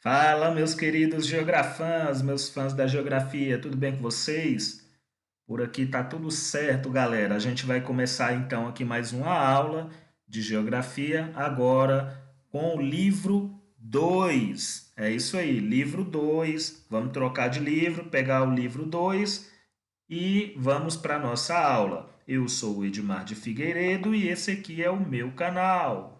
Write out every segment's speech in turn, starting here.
Fala, meus queridos geografãs, meus fãs da geografia, tudo bem com vocês? Por aqui tá tudo certo, galera. A gente vai começar então aqui mais uma aula de geografia, agora com o livro 2. É isso aí, livro 2. Vamos trocar de livro, pegar o livro 2 e vamos para a nossa aula. Eu sou o Edmar de Figueiredo e esse aqui é o meu canal.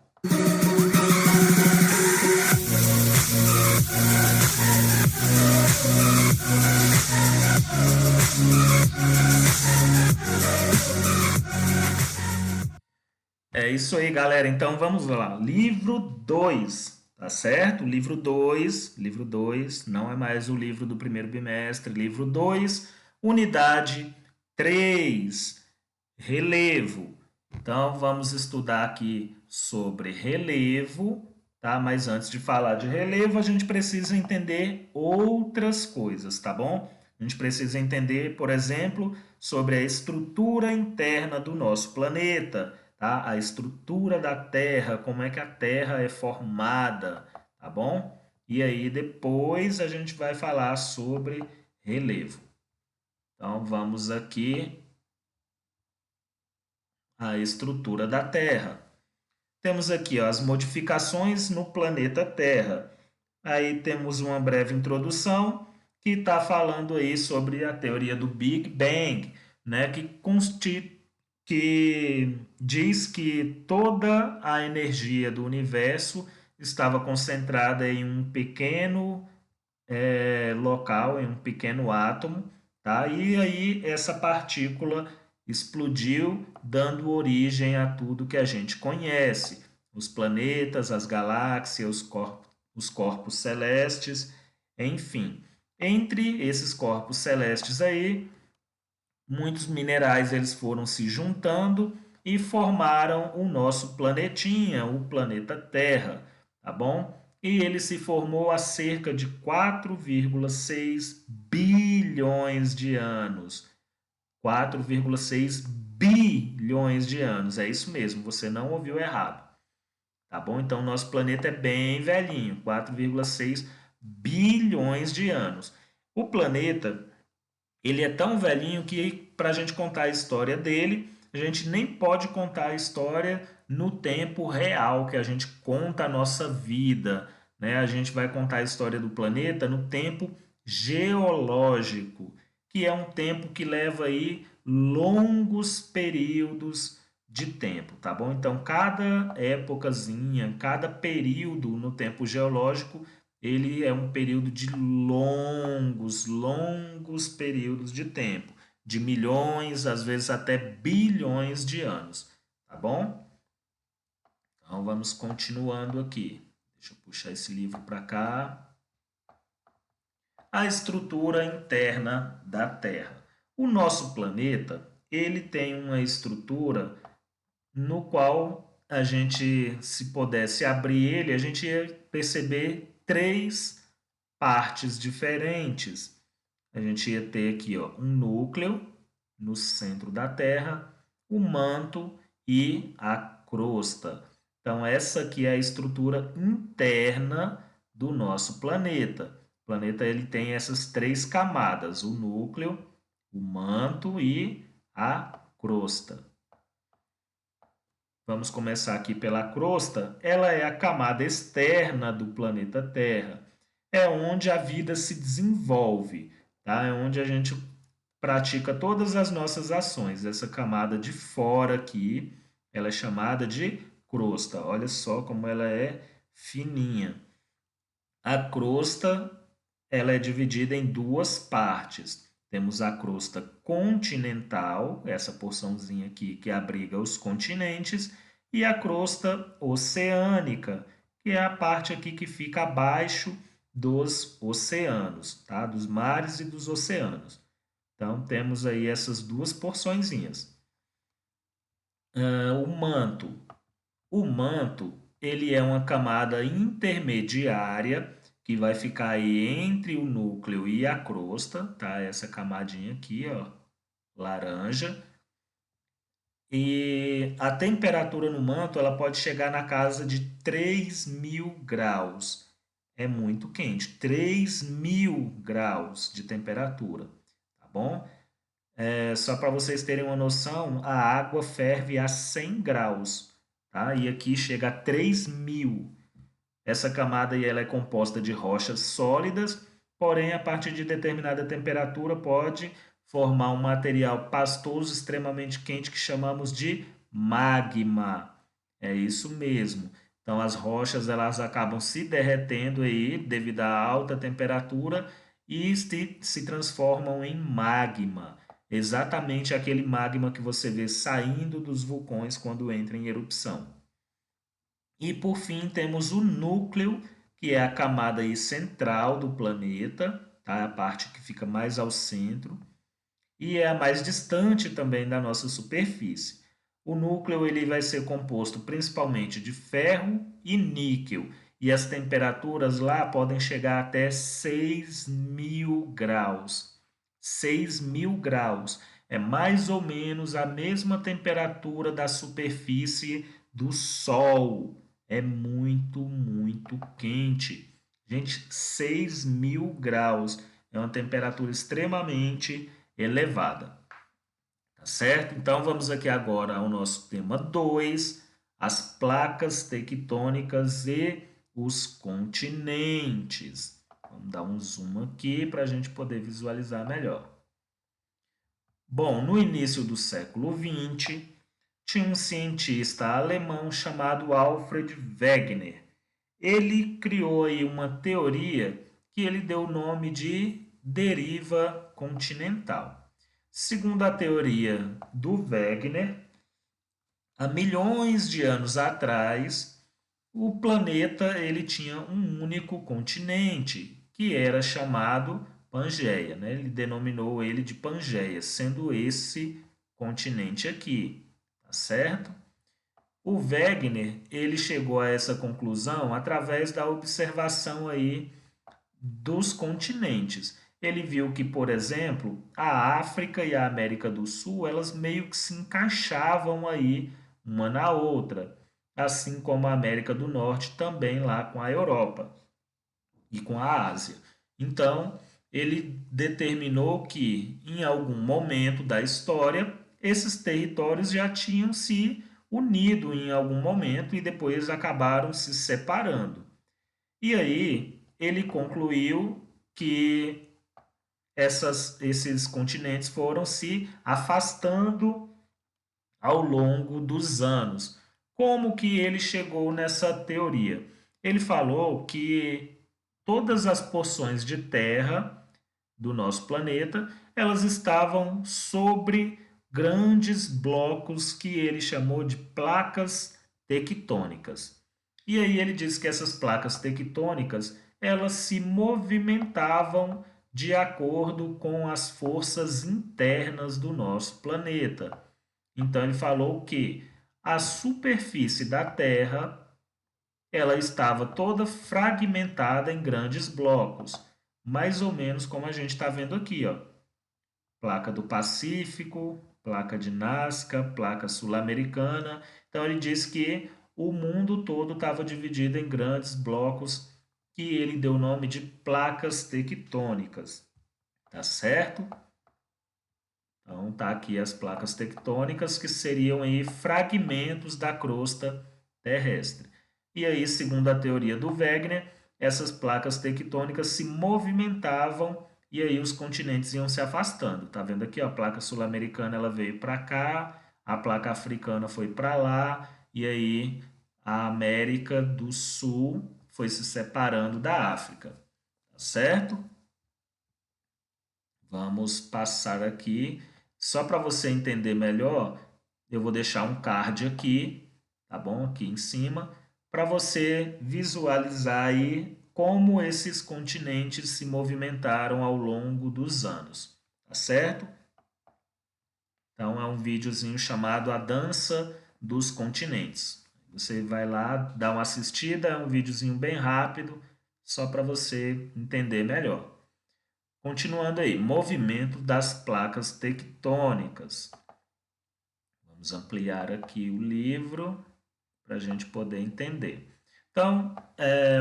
É isso aí, galera. Então vamos lá. Livro 2, tá certo? Livro 2, não é mais o livro do primeiro bimestre. Livro 2, unidade 3, relevo. Então vamos estudar aqui sobre relevo, tá? Mas antes de falar de relevo, a gente precisa entender outras coisas, tá bom? A gente precisa entender, por exemplo, sobre a estrutura interna do nosso planeta, tá? A estrutura da Terra, como é que a Terra é formada, tá bom? E aí depois a gente vai falar sobre relevo. Então vamos aqui a estrutura da Terra. Temos aqui ó, as modificações no planeta Terra. Aí temos uma breve introdução que está falando aí sobre a teoria do Big Bang, né, que diz que toda a energia do universo estava concentrada em um pequeno local, em um pequeno átomo, tá? E aí essa partícula explodiu, dando origem a tudo que a gente conhece: os planetas, as galáxias, os corpos celestes, enfim. Entre esses corpos celestes aí, muitos minerais eles foram se juntando e formaram o nosso planetinha, o planeta Terra, tá bom? E ele se formou há cerca de 4,6 bilhões de anos. 4,6 bilhões de anos, é isso mesmo, você não ouviu errado, tá bom? Então, nosso planeta é bem velhinho, 4,6 bilhões de anos. O planeta ele é tão velhinho que para a gente contar a história dele, a gente nem pode contar a história no tempo real que a gente conta a nossa vida, né? A gente vai contar a história do planeta no tempo geológico, que é um tempo que leva aí longos períodos de tempo, tá bom? Então, cada épocazinha, cada período no tempo geológico ele é um período de longos períodos de tempo, de milhões, às vezes até bilhões de anos, tá bom? Então vamos continuando aqui. Deixa eu puxar esse livro para cá. A estrutura interna da Terra. O nosso planeta, ele tem uma estrutura no qual a gente, se pudesse abrir ele, a gente ia perceber três partes diferentes. A gente ia ter aqui ó, um núcleo no centro da Terra, o manto e a crosta. Então, essa aqui é a estrutura interna do nosso planeta. O planeta ele tem essas três camadas: o núcleo, o manto e a crosta. Vamos começar aqui pela crosta. Ela é a camada externa do planeta Terra. É onde a vida se desenvolve, tá? É onde a gente pratica todas as nossas ações. Essa camada de fora aqui, ela é chamada de crosta. Olha só como ela é fininha. A crosta, ela é dividida em duas partes. Temos a crosta continental, essa porçãozinha aqui que abriga os continentes, e a crosta oceânica, que é a parte aqui que fica abaixo dos oceanos, tá? Dos mares e dos oceanos. Então, temos aí essas duas porçõezinhas. O manto. O manto, ele é uma camada intermediária que vai ficar aí entre o núcleo e a crosta, tá? Essa camadinha aqui, ó, laranja. E a temperatura no manto, ela pode chegar na casa de 3.000 graus. é muito quente, 3.000 graus de temperatura, tá bom? Só para vocês terem uma noção, a água ferve a 100 graus, tá? E aqui chega a 3.000. Essa camada aí, ela é composta de rochas sólidas, porém, a partir de determinada temperatura pode formar um material pastoso extremamente quente que chamamos de magma. É isso mesmo. Então, as rochas elas acabam se derretendo aí devido à alta temperatura e se transformam em magma. Exatamente aquele magma que você vê saindo dos vulcões quando entra em erupção. E por fim temos o núcleo, que é a camada aí central do planeta, tá? A parte que fica mais ao centro e é a mais distante também da nossa superfície. O núcleo ele vai ser composto principalmente de ferro e níquel, e as temperaturas lá podem chegar até 6.000 graus. 6.000 graus é mais ou menos a mesma temperatura da superfície do Sol. É muito, muito quente. Gente, 6.000 graus é uma temperatura extremamente elevada, tá certo? Então vamos aqui agora ao nosso tema 2, as placas tectônicas e os continentes. Vamos dar um zoom aqui para a gente poder visualizar melhor. Bom, no início do século XX, tinha um cientista alemão chamado Alfred Wegener. Ele criou aí uma teoria que ele deu o nome de deriva continental. Segundo a teoria do Wegener, há milhões de anos atrás, o planeta ele tinha um único continente, que era chamado Pangeia, né? Ele denominou ele de Pangeia, sendo esse continente aqui, tá certo? O Wegener, ele chegou a essa conclusão através da observação aí dos continentes. Ele viu que, por exemplo, a África e a América do Sul, elas meio que se encaixavam aí uma na outra, assim como a América do Norte também lá com a Europa e com a Ásia. Então, ele determinou que em algum momento da história esses territórios já tinham se unido em algum momento e depois acabaram se separando. E aí ele concluiu que esses continentes foram se afastando ao longo dos anos. Como que ele chegou nessa teoria? Ele falou que todas as porções de terra do nosso planeta, elas estavam sobre grandes blocos que ele chamou de placas tectônicas. E aí ele diz que essas placas tectônicas, elas se movimentavam de acordo com as forças internas do nosso planeta. Então ele falou que a superfície da Terra ela estava toda fragmentada em grandes blocos, mais ou menos como a gente está vendo aqui, ó. Placa do Pacífico, placa de Nazca, placa sul-americana. Então ele diz que o mundo todo estava dividido em grandes blocos que ele deu o nome de placas tectônicas, tá certo? Então tá aqui as placas tectônicas que seriam aí fragmentos da crosta terrestre. E aí, segundo a teoria do Wegener, essas placas tectônicas se movimentavam e aí os continentes iam se afastando. Tá vendo aqui, ó, a placa sul-americana ela veio para cá, a placa africana foi para lá e aí a América do Sul foi se separando da África, tá certo? Vamos passar aqui. Só para você entender melhor, eu vou deixar um card aqui, tá bom? Aqui em cima, para você visualizar aí como esses continentes se movimentaram ao longo dos anos, tá certo? Então é um videozinho chamado A Dança dos Continentes. Você vai lá, dá uma assistida, é um videozinho bem rápido, só para você entender melhor. Continuando aí, movimento das placas tectônicas. Vamos ampliar aqui o livro para a gente poder entender. Então,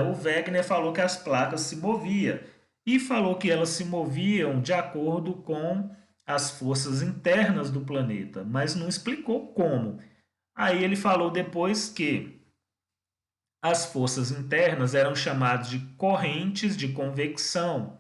o Wegener falou que as placas se moviam e falou que elas se moviam de acordo com as forças internas do planeta, mas não explicou como. Aí ele falou depois que as forças internas eram chamadas de correntes de convecção.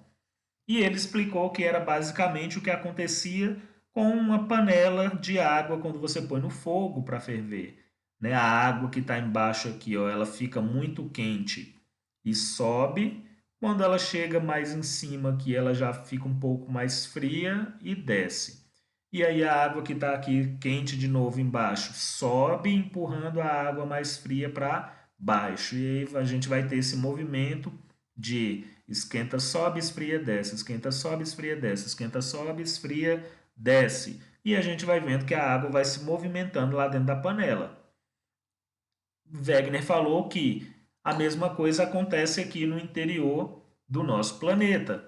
E ele explicou que era basicamente o que acontecia com uma panela de água quando você põe no fogo para ferver. Né? A água que está embaixo aqui, ó, ela fica muito quente e sobe. Quando ela chega mais em cima aqui, ela já fica um pouco mais fria e desce. E aí a água que está aqui quente de novo embaixo sobe, empurrando a água mais fria para baixo. E aí a gente vai ter esse movimento de esquenta, sobe, esfria, desce, esquenta, sobe, esfria, desce, esquenta, sobe, esfria, desce. E a gente vai vendo que a água vai se movimentando lá dentro da panela. Wegener falou que a mesma coisa acontece aqui no interior do nosso planeta.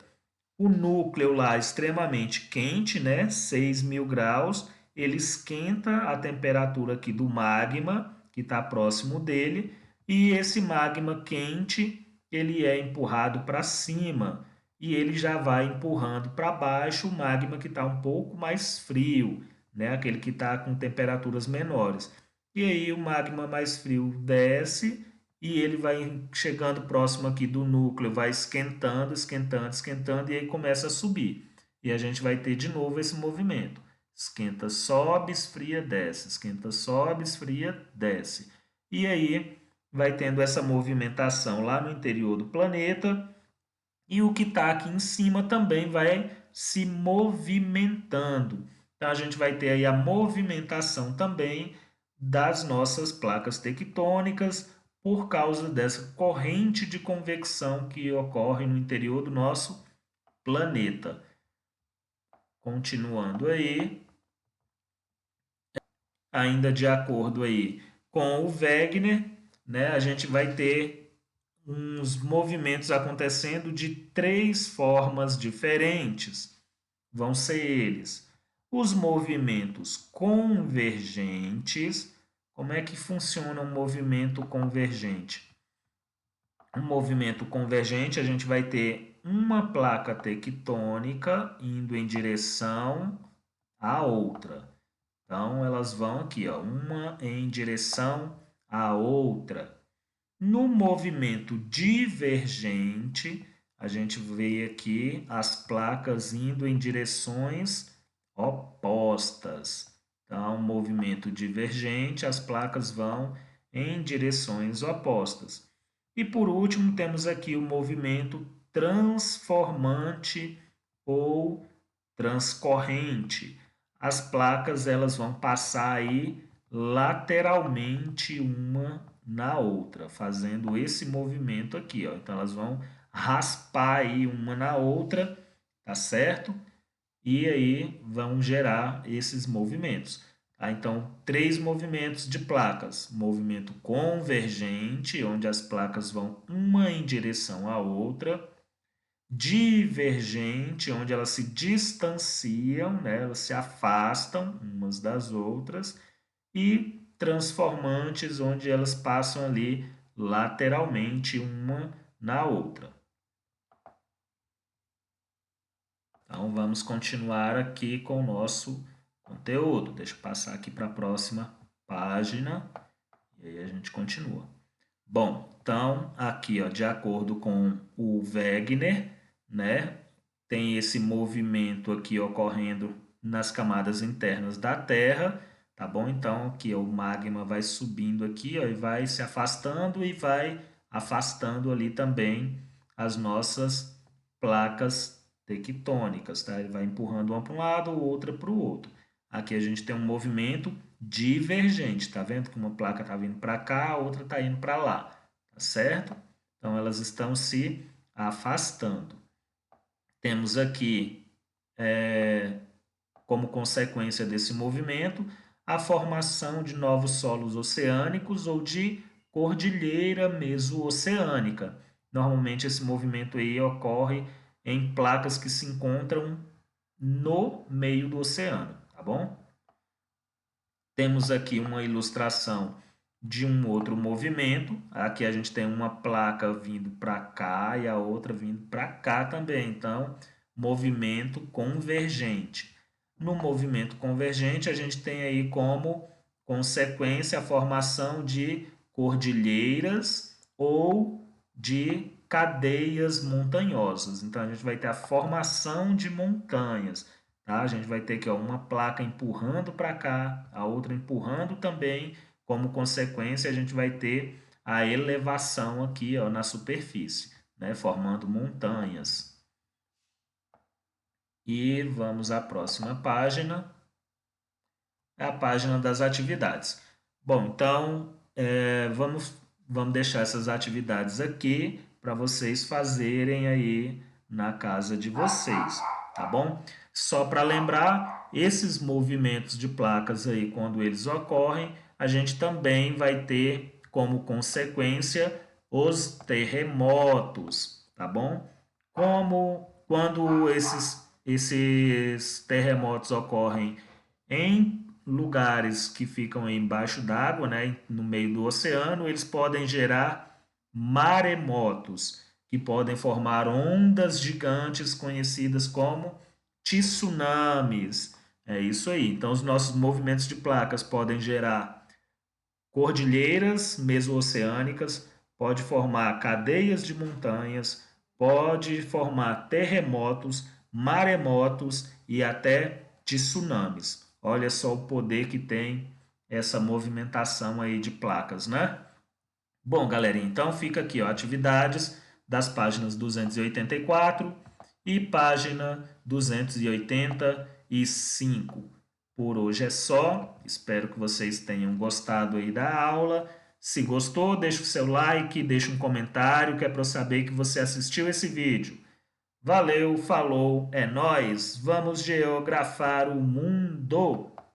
O núcleo lá extremamente quente, né, 6.000 graus, ele esquenta a temperatura aqui do magma que está próximo dele, e esse magma quente ele é empurrado para cima e ele já vai empurrando para baixo o magma que está um pouco mais frio, né, aquele que está com temperaturas menores. E aí o magma mais frio desce e ele vai chegando próximo aqui do núcleo, vai esquentando, esquentando, esquentando, e aí começa a subir. E a gente vai ter de novo esse movimento. Esquenta, sobe, esfria, desce. Esquenta, sobe, esfria, desce. E aí vai tendo essa movimentação lá no interior do planeta. E o que está aqui em cima também vai se movimentando. Então a gente vai ter aí a movimentação também das nossas placas tectônicas por causa dessa corrente de convecção que ocorre no interior do nosso planeta. Continuando aí, ainda de acordo aí com o Wegener, né, a gente vai ter uns movimentos acontecendo de três formas diferentes. Vão ser eles os movimentos convergentes. Como é que funciona um movimento convergente? Um movimento convergente, a gente vai ter uma placa tectônica indo em direção à outra. Então, elas vão aqui, ó, uma em direção à outra. No movimento divergente, a gente vê aqui as placas indo em direções opostas. Então, movimento divergente, as placas vão em direções opostas. E por último, temos aqui o movimento transformante ou transcorrente. As placas elas vão passar aí lateralmente uma na outra, fazendo esse movimento aqui, ó. Então elas vão raspar aí uma na outra, tá certo? E aí vão gerar esses movimentos. Tá? Então, três movimentos de placas: movimento convergente, onde as placas vão uma em direção à outra; divergente, onde elas se distanciam, né? Elas se afastam umas das outras; e transformantes, onde elas passam ali lateralmente uma na outra. Então vamos continuar aqui com o nosso conteúdo. Deixa eu passar aqui para a próxima página e aí a gente continua. Bom, então aqui, ó, de acordo com o Wegener, né, tem esse movimento aqui ocorrendo nas camadas internas da Terra, tá bom? Então aqui ó, o magma vai subindo aqui, ó, e vai se afastando e vai afastando ali também as nossas placas tectônicas, tá? Ele vai empurrando uma para um lado, outra para o outro. Aqui a gente tem um movimento divergente, tá vendo que uma placa está vindo para cá, a outra está indo para lá, tá certo? Então elas estão se afastando. Temos aqui, como consequência desse movimento, a formação de novos solos oceânicos ou de cordilheira meso-oceânica. Normalmente esse movimento aí ocorre em placas que se encontram no meio do oceano, tá bom? Temos aqui uma ilustração de um outro movimento. Aqui a gente tem uma placa vindo para cá e a outra vindo para cá também. Então, movimento convergente. No movimento convergente, a gente tem aí como consequência a formação de cordilheiras ou de cadeias montanhosas. Então, a gente vai ter a formação de montanhas. Tá? A gente vai ter aqui ó, uma placa empurrando para cá, a outra empurrando também. Como consequência, a gente vai ter a elevação aqui ó, na superfície, né? Formando montanhas. E vamos à próxima página, é a página das atividades. Bom, então vamos deixar essas atividades aqui para vocês fazerem aí na casa de vocês, tá bom? Só para lembrar, esses movimentos de placas aí, quando eles ocorrem, a gente também vai ter como consequência os terremotos, tá bom? Como quando esses terremotos ocorrem em lugares que ficam embaixo d'água, né, no meio do oceano, eles podem gerar maremotos, que podem formar ondas gigantes conhecidas como tsunamis. É isso aí. Então, os nossos movimentos de placas podem gerar cordilheiras mesoceânicas, pode formar cadeias de montanhas, pode formar terremotos, maremotos e até tsunamis. Olha só o poder que tem essa movimentação aí de placas, né? Bom, galerinha, então fica aqui, ó, atividades das páginas 284 e página 285. Por hoje é só. Espero que vocês tenham gostado aí da aula. Se gostou, deixa o seu like, deixa um comentário, que é para eu saber que você assistiu esse vídeo. Valeu, falou, é nóis. Vamos geografar o mundo.